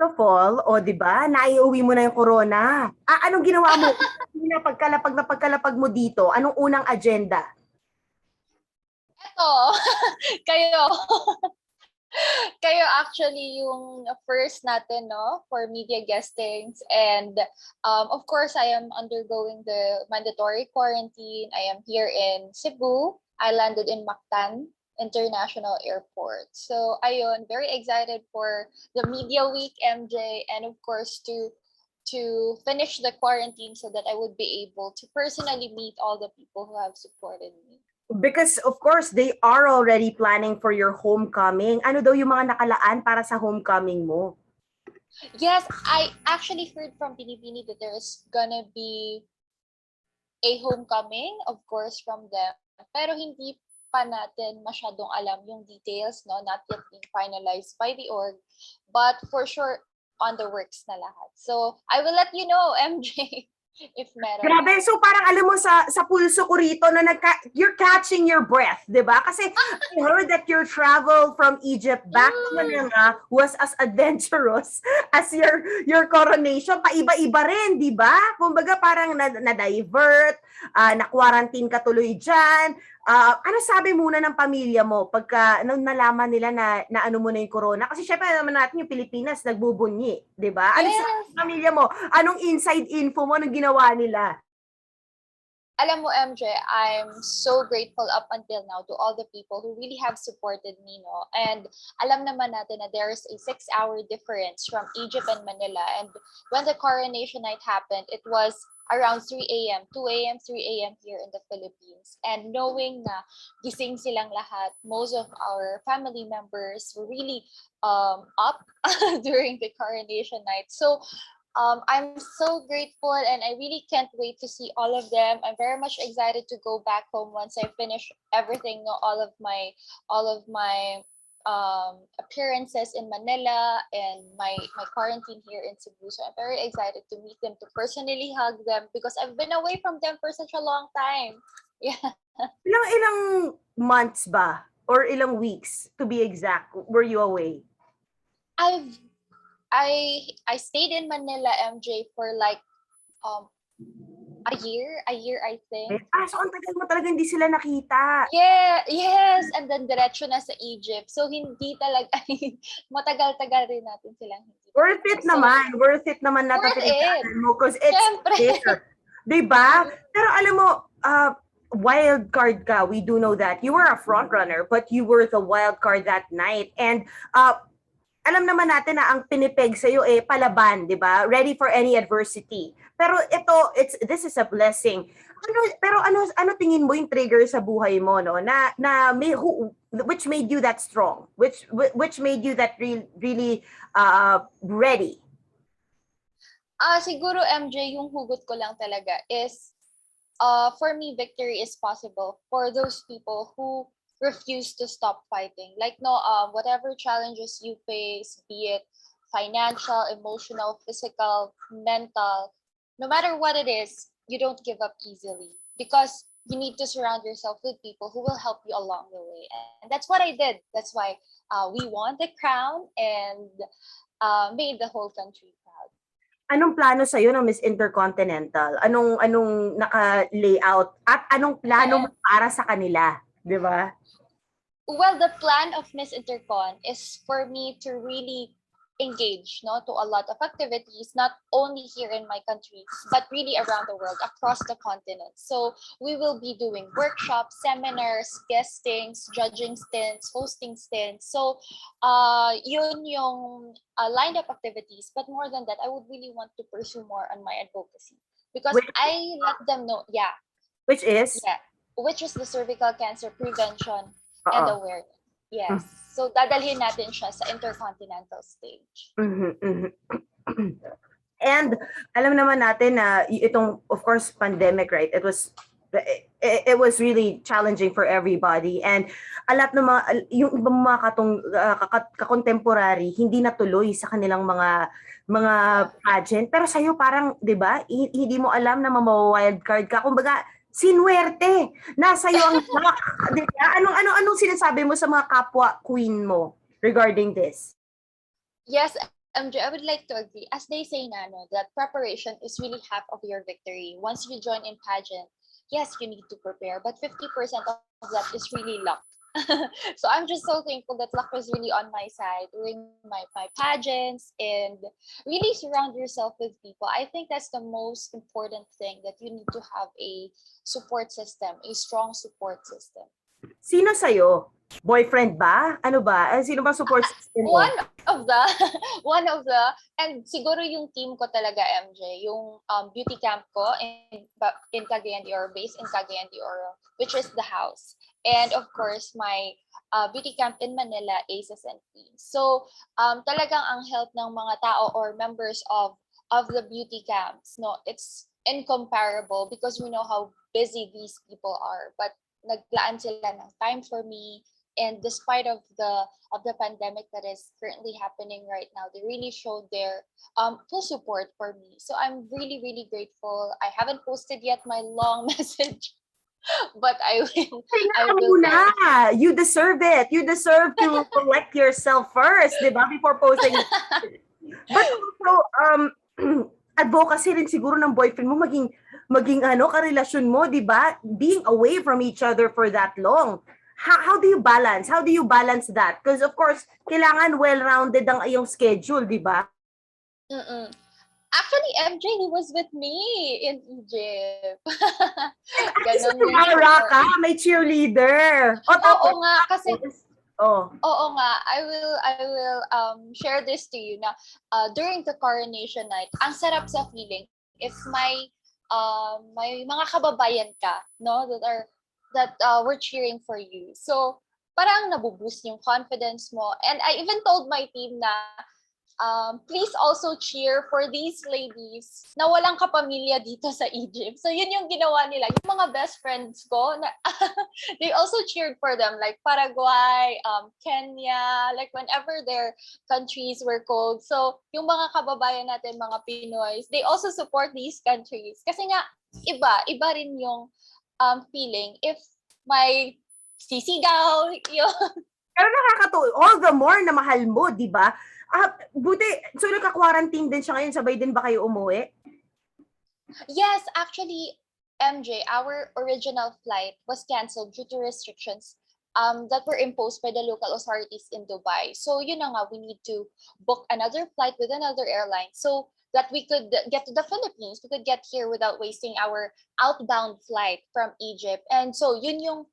of all, o di ba, naiuwi mo na yung corona. Anong ginawa mo? Pagkalapag mo dito, anong unang agenda? Eto, kayo. Kayo actually yung first natin, no, for media guestings. And of course, I am undergoing the mandatory quarantine. I am here in Cebu. I landed in Mactan International Airport. So, ayun, very excited for the media week, MJ, and of course to finish the quarantine so that I would be able to personally meet all the people who have supported me. Because of course, they are already planning for your homecoming. Ano daw yung mga nakalaan para sa homecoming mo? Yes, I actually heard from Pinipini that there's gonna be a homecoming, of course, from them. Pero hindi pa natin masyadong alam yung details, no? Not yet being finalized by the org. But for sure, on the works na lahat. So, I will let you know, MJ, if meron. Grabe, so parang alam mo sa pulso ko rito na you're catching your breath, 'di ba? Kasi I heard that your travel from Egypt back to Manila was as adventurous as your coronation. Paiba-iba rin, 'di ba? Kumbaga parang na-divert, na-quarantine ka tuloy diyan. Ano sabi muna ng pamilya mo pagka nalaman nila na ano mo na yung corona? Kasi syempre naman natin yung Pilipinas nagbubunyi, 'di ba? Ano Yes. sabi ng pamilya mo? Anong inside info mo nung ginawa nila? Alam mo, MJ, I'm so grateful up until now to all the people who really have supported me, no? And alam naman natin na there's a 6-hour difference from Egypt and Manila. And when the coronation night happened, it was around 3 a.m., 2 a.m., 3 a.m. here in the Philippines. And knowing na gising silang lahat, most of our family members were really up during the coronation night. So I'm so grateful and I really can't wait to see all of them. I'm very much excited to go back home once I finish everything, all of my appearances in Manila and my quarantine here in Cebu. So I'm very excited to meet them, to personally hug them because I've been away from them for such a long time. Yeah. Ilang months ba? Or ilang weeks, to be exact, were you away? I stayed in Manila, MJ, for like a year, I think. So ang tagal mo talaga hindi sila nakita. Yeah, yes, and then diretso na sa Egypt. So hindi talaga matagal-tagal rin natin silang hindi. Worth it naman natatandaan mo because it's Siyempre. there. Diba? Pero alam mo, wild card ka, we do know that. You were a front runner, but you were the wild card that night. And alam naman natin na ang pinipeg sa'yo palaban, di ba? Ready for any adversity. Pero this is a blessing. Ano tingin mo yung trigger sa buhay mo, no? Which made you that strong? Which made you that really ready? Siguro, MJ, yung hugot ko lang talaga is for me, victory is possible for those people who refuse to stop fighting. Like, whatever challenges you face, be it financial, emotional, physical, mental, no matter what it is, you don't give up easily because you need to surround yourself with people who will help you along the way. And that's what I did. That's why we won the crown and made the whole country proud. Anong plano sa'yo ng Miss Intercontinental? Anong naka-layout? At anong plano mo para sa kanila? Di ba? Well, the plan of Miss Intercon is for me to really engage to a lot of activities, not only here in my country, but really around the world, across the continent. So we will be doing workshops, seminars, guestings, judging stints, hosting stints. So yun yung lined up activities. But more than that, I would really want to pursue more on my advocacy because I let them know, which is the cervical cancer prevention and awareness. Yes. So dadalhin natin siya sa intercontinental stage. And alam naman natin na itong, of course, pandemic, right? It was really challenging for everybody. And a lot ng yung ibang mga kakontemporary hindi natuloy sa kanilang mga pageant. Pero sa'yo parang, di ba, hindi mo alam na mama-wild card ka. Kumbaga, sinuwerte. Nasa iyo ang luck. Diba? Anong sinasabi mo sa mga kapwa queen mo regarding this? Yes, MJ, I would like to agree. As they say, Nano, that preparation is really half of your victory. Once you join in pageant, yes, you need to prepare, but 50% of that is really luck. So I'm just so thankful that luck was really on my side during my pageants and really surround yourself with people. I think that's the most important thing, that you need to have a support system, a strong support system. Sino sa'yo? Boyfriend ba? Ano ba? Sino ba support system mo? One of the one of the and siguro yung team ko talaga, MJ, yung beauty camp ko in Cagayan de Oro, based in Cagayan de Oro, which is the house, and of course my beauty camp in Manila, Aces and Queens. So talagang ang help ng mga tao or members of the beauty camps, no, it's incomparable because we know how busy these people are, but naglaan sila ng time for me. And despite of the pandemic that is currently happening right now, they really showed their full support for me. So I'm really, really grateful. I haven't posted yet my long message, but I will. Kaya I ka will muna. very You deserve it. You deserve to collect yourself first, di ba? Before posting. But also, advocacy rin siguro ng boyfriend mo maging ano, karelasyon mo, di ba? Being away from each other for that long. How do you balance? How do you balance that? Because of course, kailangan well-rounded ang iyong schedule, di ba? Mm-mm. Actually, MJ, he was with me in Egypt. Isa Ganon nga Mara siya. ka, may cheerleader. O Oo tapos, nga, kasi oh, oo nga, I will share this to you na during the coronation night, ang sarap sa feeling if may mga kababayan ka, no, that were cheering for you. So parang nabuboost yung confidence mo. And I even told my team na please also cheer for these ladies na walang kapamilya dito sa Egypt. So yun yung ginawa nila. Yung mga best friends ko, na, they also cheered for them, like Paraguay, Kenya, like whenever their countries were cold. So yung mga kababayan natin, mga Pinoys, they also support these countries. Kasi nga, iba rin yung feeling if may sisigaw, yun. pero nakakatuwa. All the more na mahal mo, di ba? Buti, so nagka-quarantine din siya ngayon, sabay din ba kayo umuwi? Yes, actually, MJ, our original flight was canceled due to restrictions that were imposed by the local authorities in Dubai. So, yun na nga, we need to book another flight with another airline so that we could get to the Philippines. We could get here without wasting our outbound flight from Egypt. And so, yun yung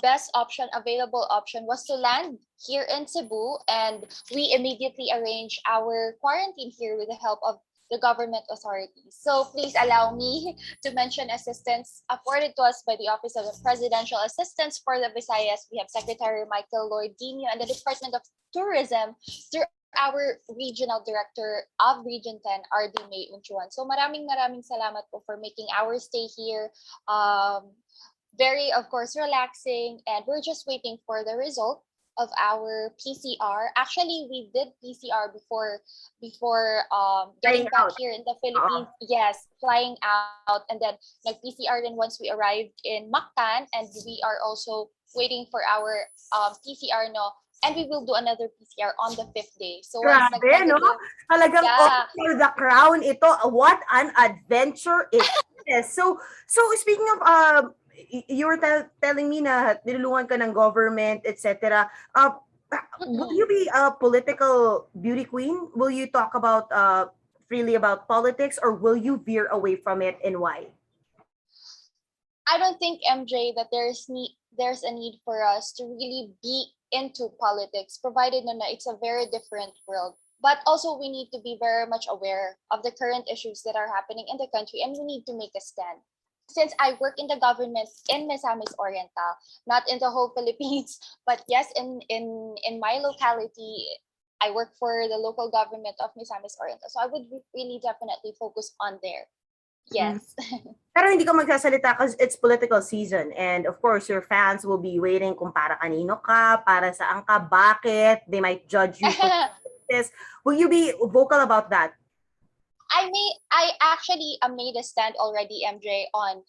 best option, available option was to land here in Cebu, and we immediately arranged our quarantine here with the help of the government authorities. So please allow me to mention assistance afforded to us by the Office of the Presidential Assistance for the Visayas. We have Secretary Michael Lloyd Dino and the Department of Tourism through our Regional Director of Region 10, RD May Unchuan. So maraming salamat po for making our stay here very, of course, relaxing, and we're just waiting for the result of our PCR. Actually, we did PCR before getting Flying back out. here in the Philippines. Yes, flying out, and then like PCR then once we arrived in Mactan, and we are also waiting for our PCR, no, and we will do another PCR on the 5th day. So once Grabe, no? Talagang all for the crown ito. What an adventure it is. So speaking of, you were telling me na nilulungan ka ng government, etc. Will you be a political beauty queen? Will you talk about freely about politics, or will you veer away from it, and why? I don't think, MJ, that there's a need for us to really be into politics, provided na it's a very different world. But also we need to be very much aware of the current issues that are happening in the country, and we need to make a stand. Since I work in the government in Misamis Oriental, not in the whole Philippines, but yes, in my locality, I work for the local government of Misamis Oriental. So I would really definitely focus on there. Yes. Pero hindi ka magsasalita because it's political season, and of course your fans will be waiting kung para kanino ka, para saan ka, bakit, they might judge you for this. Will you be vocal about that? I actually made a stand already, MJ, on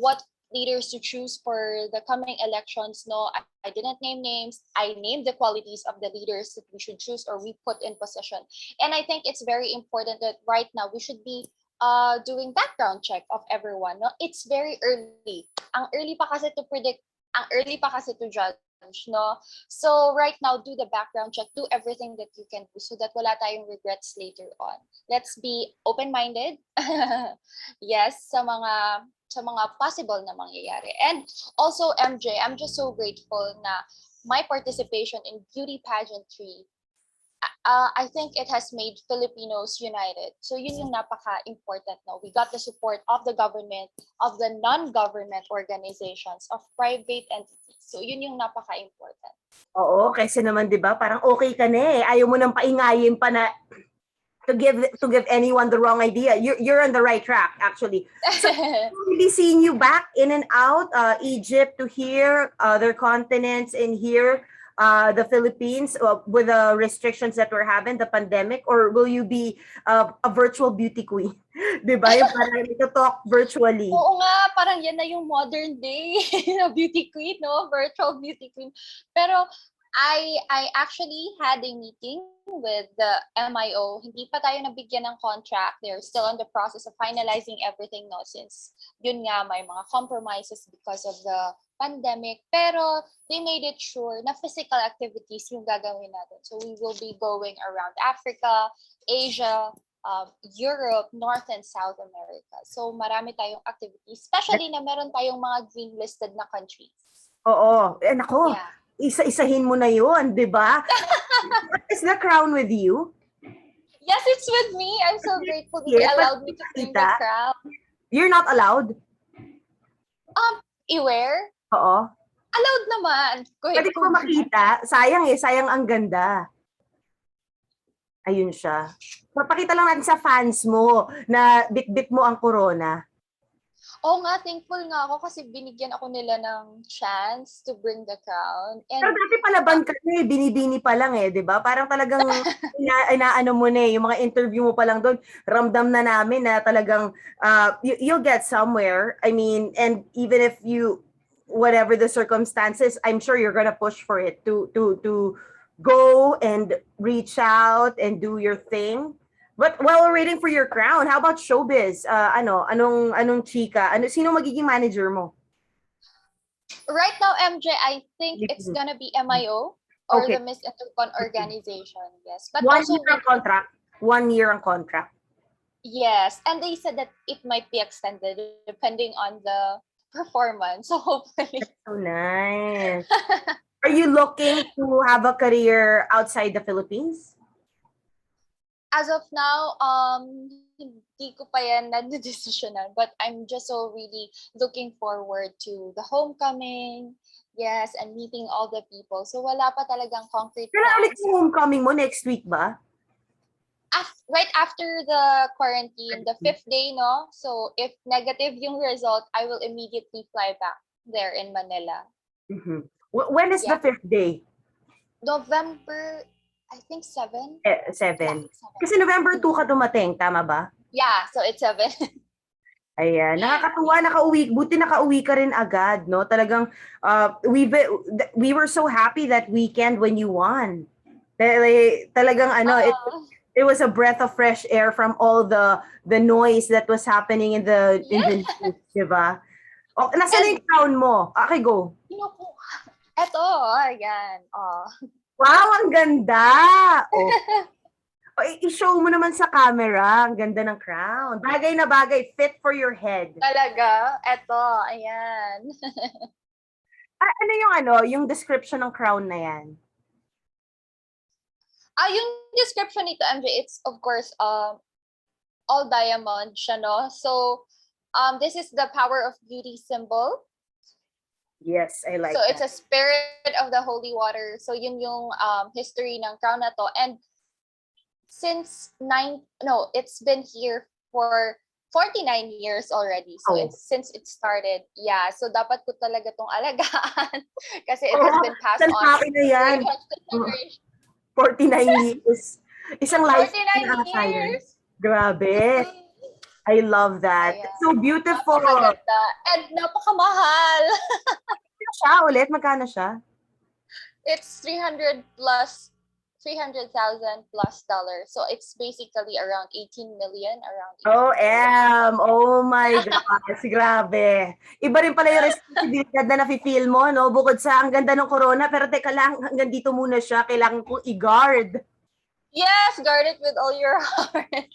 what leaders to choose for the coming elections. No, I didn't name names. I named the qualities of the leaders that we should choose or we put in position. And I think it's very important that right now we should be doing background check of everyone. No, it's very early. Ang early pa kasi to predict, ang early pa kasi to judge, no? So right now, do the background check, do everything that you can do so that wala tayong regrets later on. Let's be open-minded. Yes, sa mga possible na mangyayari. And also, MJ, I'm just so grateful na my participation in beauty pageantry, I think it has made Filipinos united. So yun yung napaka-important. No? We got the support of the government, of the non-government organizations, of private entities. So yun yung napaka-important. Oo, kasi naman 'di ba, parang okay ka na eh. Ayaw mo nang paingayin pa na to give anyone the wrong idea. You're on the right track actually. So really seeing you back in and out, Egypt to here, other continents in here, the Philippines with the restrictions that we're having, the pandemic, or will you be a virtual beauty queen? 'Di ba? Yung parang ito-talk virtually. Oo nga, parang yan na yung modern day na beauty queen, no? Virtual beauty queen. Pero I actually had a meeting with the MIO. Hindi pa tayo nabigyan ng contract. They're still in the process of finalizing everything, no? Since yun nga, may mga compromises because of the pandemic. Pero they made it sure na physical activities yung gagawin natin. So we will be going around Africa, Asia, Europe, North and South America. So marami tayong activities, especially na meron tayong mga green listed na countries. Oo. Eh, nako, Yeah. isa-isahin mo na yun, di ba? Is the crown with you? Yes, it's with me. I'm so grateful that they Yes, allowed me to bring the crown. You're not allowed? I-wear? Oo. Allowed naman. Pwede ko makita. Sayang eh, sayang ang ganda. Ayun siya. Papakita lang natin sa fans mo na bit-bit mo ang corona. Oo nga, thankful nga ako kasi binigyan ako nila ng chance to bring the crown. Pero And dati palaban ka na eh, binibini pa lang eh, di ba? Parang talagang inaano mo na eh, yung mga interview mo pa lang doon, ramdam na namin na talagang you'll get somewhere. I mean, and even if you, whatever the circumstances, I'm sure you're gonna push for it to go and reach out and do your thing. But while we're waiting for your crown, how about showbiz? Anong chika? Sino magiging manager mo? right now, MJ, I think it's gonna be MIO or Okay. the Miss Intercon organization. Yes. But 1 also, year ang contract. 1 year ang contract. yes. And they said that it might be extended depending on the performance. So hopefully. So nice. Are you looking to have a career outside the Philippines? As of now, hindi ko pa yan na-decisionan, but I'm just so really looking forward to the homecoming, yes, and meeting all the people. So wala pa talagang concrete Kailan ulit plans. yung homecoming mo? Next week ba? Right after the quarantine, the 5th day, no? So if negative yung result, I will immediately fly back there in Manila. Mm-hmm. When is the Yeah. 5th day? November, I think 7? 7. Yeah, 7. Kasi November 2 ka dumating, tama ba? Yeah, so it's 7. Ayan, nakakatuwa, buti nakauwi ka rin agad, no? Talagang, we were so happy that weekend when you won. Talagang it was a breath of fresh air from all the noise that was happening in the news, di ba? Oh, nasaan na yung crown mo? Okay, go. Eto, ayan. Oh. Wow, ang ganda! Oh. I-show mo naman sa camera. Ang ganda ng crown. Bagay na bagay. Fit for your head. Talaga? Eto, ayan. Ano yung description ng crown na yan? Yung description nito, MJ, it's of course all diamond siya, no? So, this is the power of beauty symbol. Yes, I like so that. It's a spirit of the holy water. So yun yung history ng crown na to. And since it's been here for 49 years already. So since it started. Yeah, so dapat ko talaga tong alagaan kasi it has been passed on. Na yan. 49 years. Isang life 49 years. Grabe. I love that. Ayan. So beautiful. Napakaganda. And napakamahal. Siya ulit, magkano siya? It's 300,000 plus dollars. So it's basically around 18 million, around 18 million. Oh my gosh, grabe. Iba rin pala yung responsibilidad na nafe-feel mo, no? Bukod sa ang ganda ng corona, pero teka lang, hanggang dito muna siya, kailangan kong i-guard. Yes, guard it with all your heart.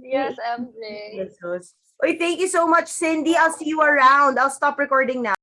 Yes, MJ. Jesus. Oy, thank you so much, Cindy. I'll see you around. I'll stop recording now.